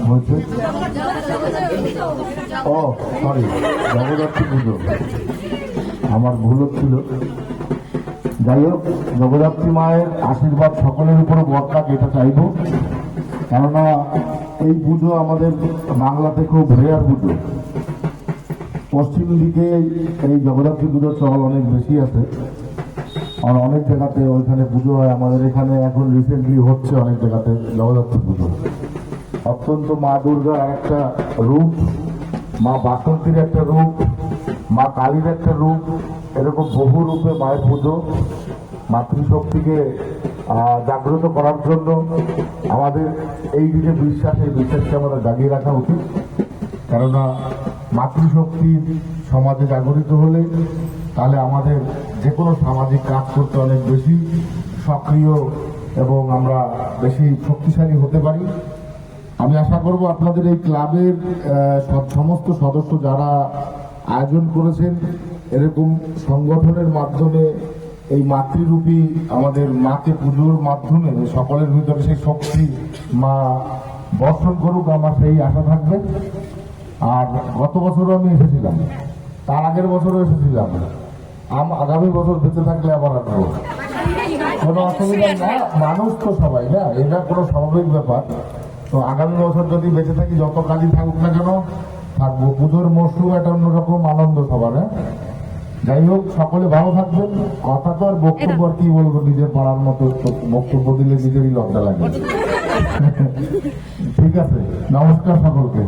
হয়েছে? ও সরি, জগদ্ধাত্রী পুজো, আমার ভুল হচ্ছিল। যাই হোক, জগদ্ধাত্রী মায়ের আশীর্বাদ সকলের উপরে বর্ষা, যেটা চাইব। কেননা এই পুজো আমাদের বাংলাতে খুব রেয়ার পুজো। পশ্চিম দিকে এই জগদ্ধাত্রী পুজোর চল অনেক বেশি আছে, আর অনেক জায়গাতে ওইখানে পুজো হয়। আমাদের এখানে এখন রিসেন্টলি হচ্ছে অনেক জায়গাতে জগদ্ধাত্রী পুজো। অত্যন্ত মা দুর্গার একটা রূপ, মা বাসন্তীর একটা রূপ, মা কালীর একটা রূপ, এরকম বহু রূপে মায়ের পুজো। মাতৃশক্তিকে জাগ্রত করার জন্য আমাদের এই দিকে বিশ্বাস, এই বিশ্বাসকে আমাদের জাগিয়ে রাখা উচিত। কেননা মাতৃশক্তি সমাজে জাগরিত হলে তাহলে আমাদের যে কোনো সামাজিক কাজ করতে অনেক বেশি সক্রিয় এবং আমরা বেশি শক্তিশালী হতে পারি। আমি আশা করব আপনাদের এই ক্লাবের সমস্ত সদস্য যারা আয়োজন করেছেন, এরকম সংগঠনের মাধ্যমে এই মাতৃরূপী আমাদের মাকে পুজোর মাধ্যমে সকলের ভিতরে সেই শক্তি মা বর্ষণ করুক, আমার সেই আশা থাকবে। আর গত বছরও আমি এসেছিলাম, তার আগের বছরও এসেছিলাম, আগামী বছর বেঁচে থাকলে আবার আসবো, কোনো অসুবিধা না। মানুষ তো সবাই না, এটা কোনো স্বাভাবিক ব্যাপার। তো আগামী বছর যদি বেঁচে থাকি, যত কাজই থাকুক না কেন থাকবো। পুজোর মরশুম একটা অন্যরকম আনন্দ সবার। যাই হোক, সকলে ভালো থাকবেন। কথা তো আর বক্তব্য আর কি বলবো, নিজের পাড়ার মতো বক্তব্য দিলে নিজেরই লজ্জা লাগে। ঠিক আছে, নমস্কার সকলকে।